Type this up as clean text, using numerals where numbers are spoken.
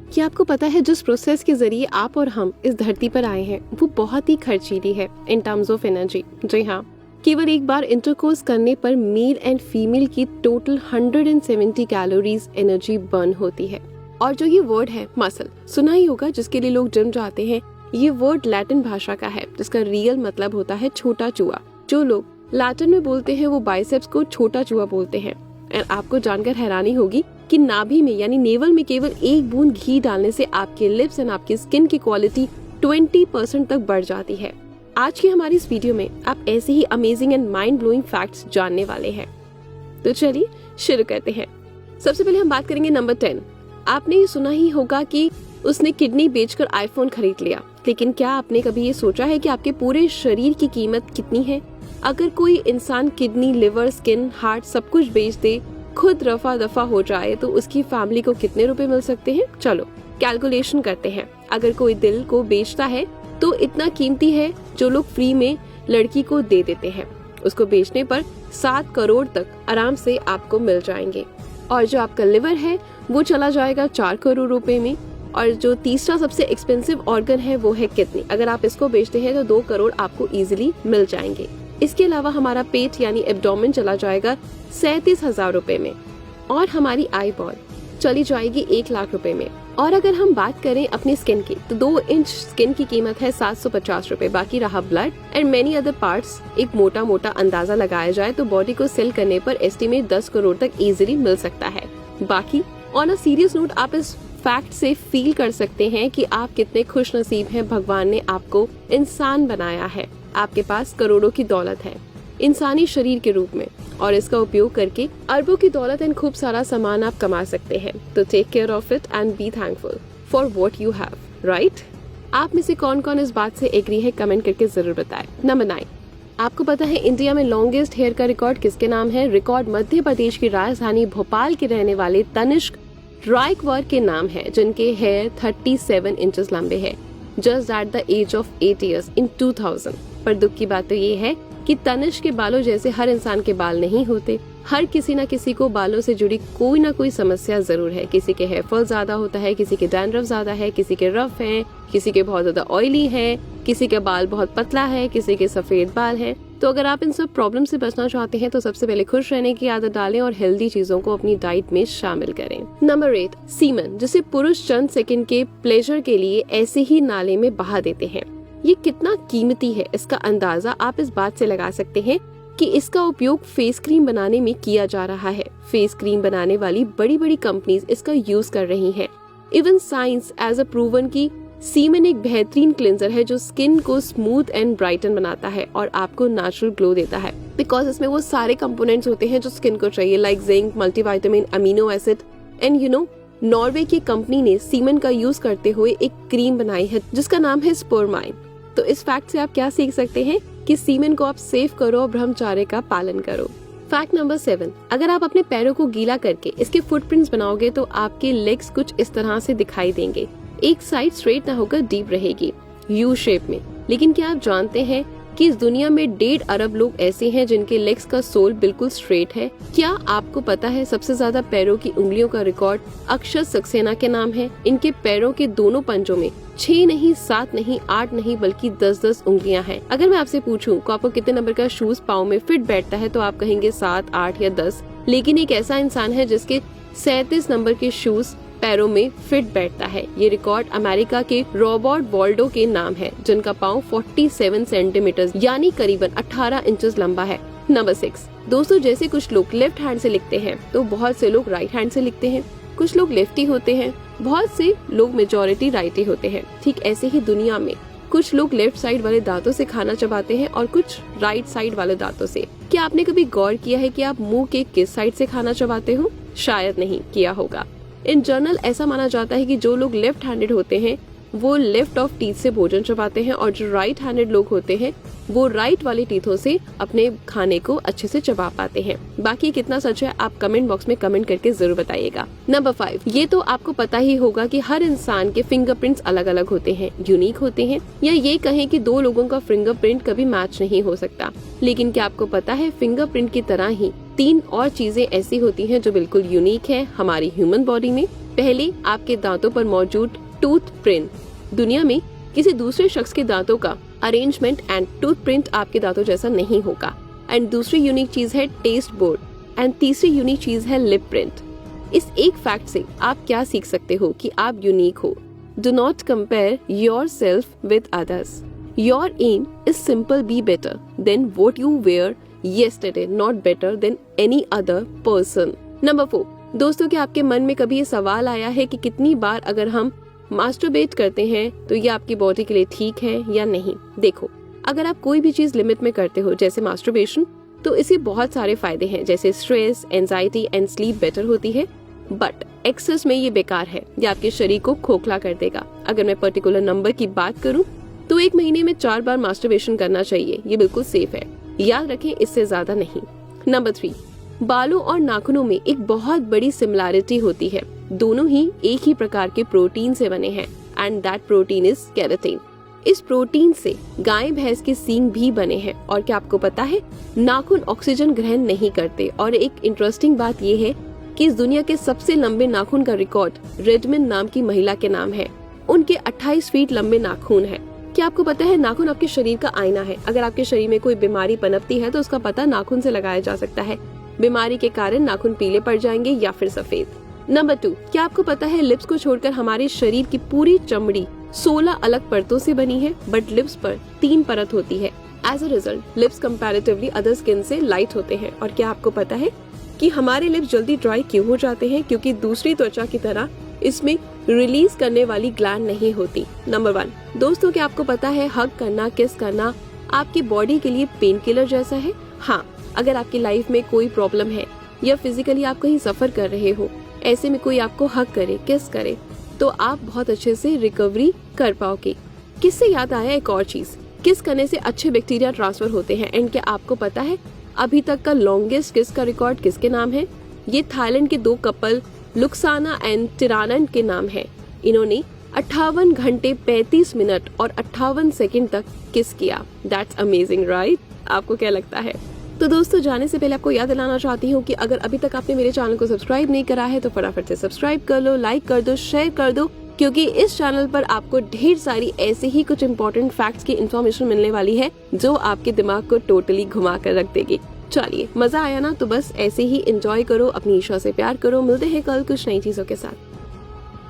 क्या आपको पता है जिस प्रोसेस के जरिए आप और हम इस धरती पर आए हैं वो बहुत ही खर्चीली है इन टर्म्स ऑफ एनर्जी। जी हाँ, केवल एक बार इंटरकोर्स करने पर मेल एंड फीमेल की टोटल 170 कैलोरीज एनर्जी बर्न होती है। और जो ये वर्ड है मसल, सुना ही होगा, जिसके लिए लोग जिम जाते हैं। ये वर्ड लैटिन भाषा का है जिसका रियल मतलब होता है छोटा चूहा। जो लोग लैटिन में बोलते हैं वो बाइसेप्स को छोटा चूहा बोलते हैं। और आपको जानकर हैरानी होगी कि नाभि में यानी नेवल में केवल एक बूंद घी डालने से आपके लिप्स एंड आपकी स्किन की क्वालिटी 20% तक बढ़ जाती है। आज की हमारी इस वीडियो में आप ऐसे ही amazing and mind blowing facts जानने वाले हैं। तो चलिए शुरू करते हैं। सबसे पहले हम बात करेंगे नंबर 10। आपने ये सुना ही होगा कि उसने किडनी बेचकर आईफोन खरीद लिया, लेकिन क्या आपने कभी ये सोचा है कि आपके पूरे शरीर की कीमत कितनी है? अगर कोई इंसान किडनी, लिवर, स्किन, हार्ट सब कुछ बेच दे, खुद रफा दफा हो जाए, तो उसकी फैमिली को कितने रुपए मिल सकते हैं? चलो कैलकुलेशन करते हैं। अगर कोई दिल को बेचता है तो इतना कीमती है जो लोग फ्री में लड़की को दे देते हैं। उसको बेचने पर 7 करोड़ तक आराम से आपको मिल जाएंगे। और जो आपका लिवर है वो चला जाएगा 4 करोड़ रुपए में। और जो तीसरा सबसे एक्सपेंसिव ऑर्गन है वो है किडनी। अगर आप इसको बेचते हैं तो 2 करोड़ आपको इजीली मिल जाएंगे। इसके अलावा हमारा पेट यानी एब्डोमेन चला जाएगा 37,000 रुपए में। और हमारी आई बॉल चली जाएगी 1 लाख रुपए में। और अगर हम बात करें अपनी स्किन की, तो 2 इंच स्किन की कीमत है 750 रुपए। बाकी रहा blood and many other parts. एक मोटा मोटा अंदाजा लगाया जाए तो बॉडी को सेल करने पर एस्टिमेट 10 करोड़ तक इजीली मिल सकता है। बाकी ऑन अ सीरियस नोट, आप इस फैक्ट से फील कर सकते हैं कि आप कितने खुश नसीब हैं। भगवान ने आपको इंसान बनाया है। आपके पास करोड़ों की दौलत है इंसानी शरीर के रूप में, और इसका उपयोग करके अरबों की दौलत एंड खूब सारा सामान आप कमा सकते हैं। तो take care of it and be thankful for what you have, right? आप में से कौन कौन इस बात से एग्री है, कमेंट करके जरूर बताएं। नंबर 9, आपको पता है इंडिया में लॉन्गेस्ट हेयर का रिकॉर्ड किसके नाम है? रिकॉर्ड मध्य प्रदेश की राजधानी भोपाल के रहने वाले तनिष्क रायकवार के नाम है, जिनके हेयर 37 इंचेस लंबे हैं, just at the age of 8 years in 2000। पर दुख की बात तो ये है कि तनिष्क के बालों जैसे हर इंसान के बाल नहीं होते। हर किसी न किसी को बालों से जुड़ी कोई ना कोई समस्या जरूर है। किसी के हेयर फॉल ज्यादा होता है, किसी के डैंड्रफ ज्यादा है, किसी के रफ है, किसी के बहुत ज्यादा ऑयली है, किसी के बाल बहुत पतला है, किसी के सफेद बाल है। तो अगर आप इन सब प्रॉब्लम से बचना चाहते हैं तो सबसे पहले खुश रहने की आदत डालें और हेल्दी चीजों को अपनी डाइट में शामिल करें। नंबर 8, सीमन, जिसे पुरुष चंद सेकंड के प्लेजर के लिए ऐसे ही नाले में बहा देते हैं। ये कितना कीमती है इसका अंदाजा आप इस बात से लगा सकते हैं कि इसका उपयोग फेस क्रीम बनाने में किया जा रहा है। फेस क्रीम बनाने वाली बड़ी बड़ी कंपनीज इसका यूज कर रही हैं। Even science as a proven की सीमन एक बेहतरीन क्लिंजर है जो स्किन को स्मूथ एंड ब्राइटन बनाता है और आपको नेचुरल ग्लो देता है, बिकॉज इसमें वो सारे कंपोनेंट्स होते हैं जो स्किन को चाहिए, like zinc, multivitamin, amino acid. And you know, Norway की कंपनी ने सीमन का यूज करते हुए एक क्रीम बनाई है जिसका नाम है स्पोरमाइन। तो इस फैक्ट से आप क्या सीख सकते हैं कि सीमन को आप सेव करो और ब्रह्मचर्य का पालन करो। फैक्ट नंबर 7, अगर आप अपने पैरों को गीला करके इसके फुटप्रिंट्स बनाओगे तो आपके लेग्स कुछ इस तरह से दिखाई देंगे। एक साइड स्ट्रेट ना होकर डीप रहेगी, यू शेप में। लेकिन क्या आप जानते हैं कि इस दुनिया में 1.5 अरब लोग ऐसे हैं जिनके लेग्स का सोल बिल्कुल स्ट्रेट है? क्या आपको पता है सबसे ज्यादा पैरों की उंगलियों का रिकॉर्ड अक्षत सक्सेना के नाम है? इनके पैरों के दोनों पंजों में 6 नहीं, 7 नहीं, 8 नहीं, बल्कि 10-10 उंगलियां हैं। अगर मैं आपसे पूछूं कि आपको कितने नंबर का शूज पाँव में फिट बैठता है तो आप कहेंगे 7, 8 या 10। लेकिन एक ऐसा इंसान है जिसके 37 नंबर के शूज पैरों में फिट बैठता है। ये रिकॉर्ड अमेरिका के रॉबर्ट वॉल्डो के नाम है, जिनका पाँव 47 सेंटीमीटर यानी करीबन 18 इंचेस लंबा है। नंबर 6, दोस्तों, जैसे कुछ लोग लेफ्ट हैंड से लिखते हैं तो बहुत से लोग राइट हैंड से लिखते हैं। कुछ लोग लेफ्टी होते हैं, बहुत से लोग मेजॉरिटी राइटी होते हैं। ठीक ऐसे ही दुनिया में कुछ लोग लेफ्ट साइड वाले दांतों से खाना चबाते हैं और कुछ राइट साइड वाले दांतों से। क्या आपने कभी गौर किया है कि आप मुंह के किस साइड से खाना चबाते हो? शायद नहीं किया होगा। इन जनरल ऐसा माना जाता है कि जो लोग लेफ्ट हैंडेड होते हैं वो लेफ्ट ऑफ टीथ से भोजन चबाते हैं और जो राइट हैंडेड लोग होते हैं वो राइट वाले टीथों से अपने खाने को अच्छे से चबा पाते हैं। बाकी कितना सच है आप कमेंट बॉक्स में कमेंट करके जरूर बताइएगा। नंबर 5, ये तो आपको पता ही होगा कि हर इंसान के फिंगरप्रिंट्स अलग अलग होते हैं, यूनिक होते हैं, या ये कहें कि 2 लोगों का फिंगरप्रिंट कभी मैच नहीं हो सकता। लेकिन क्या आपको पता है फिंगरप्रिंट की तरह ही 3 और चीजें ऐसी होती हैं जो बिल्कुल यूनिक है हमारी ह्यूमन बॉडी में। पहले, आपके दांतों पर मौजूद टूथ प्रिंट दुनिया में किसी दूसरे शख्स के दांतों का अरेंजमेंट एंड टूथ प्रिंट आपके दांतों जैसा नहीं होगा। एंड दूसरी यूनिक चीज है टेस्ट बोर्ड एंड तीसरी यूनिक चीज है लिप प्रिंट। इस एक फैक्ट से आप क्या सीख सकते हो कि आप यूनिक हो। Do not compare yourself with others. Your aim is simple, be better than what you were yesterday, not better than any other person. Number 4, दोस्तों क्या आपके मन में कभी ये सवाल आया है कि कितनी बार अगर हम मास्टरबेट करते हैं तो ये आपकी बॉडी के लिए ठीक है या नहीं। देखो, अगर आप कोई भी चीज लिमिट में करते हो जैसे मास्टरबेशन, तो इसके बहुत सारे फायदे हैं जैसे stress, anxiety and sleep better होती है। बट एक्सेस में ये बेकार है, ये आपके शरीर को खोखला कर देगा। अगर मैं पर्टिकुलर नंबर की बात करूं तो एक महीने में 4 बार मास्टरबेशन करना चाहिए, ये बिल्कुल सेफ है। याद रखें, इससे ज्यादा नहीं। नंबर 3, बालों और नाखूनों में एक बहुत बड़ी सिमिलैरिटी होती है। दोनों ही एक ही प्रकार के प्रोटीन से बने हैं and that protein is keratin. इस प्रोटीन से गाय भैंस के सींग भी बने हैं। और क्या आपको पता है, नाखून ऑक्सीजन ग्रहण नहीं करते। और एक इंटरेस्टिंग बात यह है कि इस दुनिया के सबसे लंबे नाखून का रिकॉर्ड रेडमन नाम की महिला के नाम है। उनके 28 फीट लंबे नाखून है। क्या आपको पता है, नाखून आपके शरीर का आईना है। अगर आपके शरीर में कोई बीमारी पनपती है तो उसका पता नाखून से लगाया जा सकता है। बीमारी के कारण नाखून पीले पड़ जाएंगे या फिर सफेद। नंबर 2, क्या आपको पता है लिप्स को छोड़कर हमारे शरीर की पूरी चमड़ी 16 अलग परतों से बनी है, बट लिप्स पर 3 परत होती है। As a result lips comparatively other skin से लाइट होते हैं। और क्या आपको पता है कि हमारे लिप्स जल्दी ड्राई क्यों हो जाते हैं? क्योंकि दूसरी त्वचा की तरह इसमें रिलीज करने वाली ग्लैंड नहीं होती। नंबर 1, दोस्तों क्या आपको पता है हग करना, किस करना आपकी बॉडी के लिए पेन किलर जैसा है? हाँ, अगर आपकी लाइफ में कोई प्रॉब्लम है या फिजिकली आप कहीं सफर कर रहे हो, ऐसे में कोई आपको हग करे, किस करे, तो आप बहुत अच्छे से रिकवरी कर पाओगे। किससे याद आया एक और चीज, किस करने से अच्छे बैक्टीरिया ट्रांसफर होते हैं। एंड क्या आपको पता है अभी तक का लॉन्गेस्ट किस का रिकॉर्ड किसके नाम है? ये थाईलैंड के 2 कपल लुक्साना एंड टिरानन के नाम है। इन्होंने 58 घंटे 35 मिनट और 58 सेकंड तक किस किया। That's amazing right? आपको क्या लगता है? तो दोस्तों, जाने से पहले आपको याद दिलाना चाहती हूँ कि अगर अभी तक आपने मेरे चैनल को सब्सक्राइब नहीं करा है तो फटाफट से सब्सक्राइब कर लो, लाइक कर दो, शेयर कर दो, क्योंकि इस चैनल पर आपको ढेर सारी ऐसे ही कुछ इंपॉर्टेंट फैक्ट्स की इन्फॉर्मेशन मिलने वाली है जो आपके दिमाग को टोटली घुमा कर रख देगी। चलिए, मजा आया ना? तो बस ऐसे ही एंजॉय करो, अपनी ईशा से प्यार करो। मिलते हैं कल कुछ नई चीजों के साथ।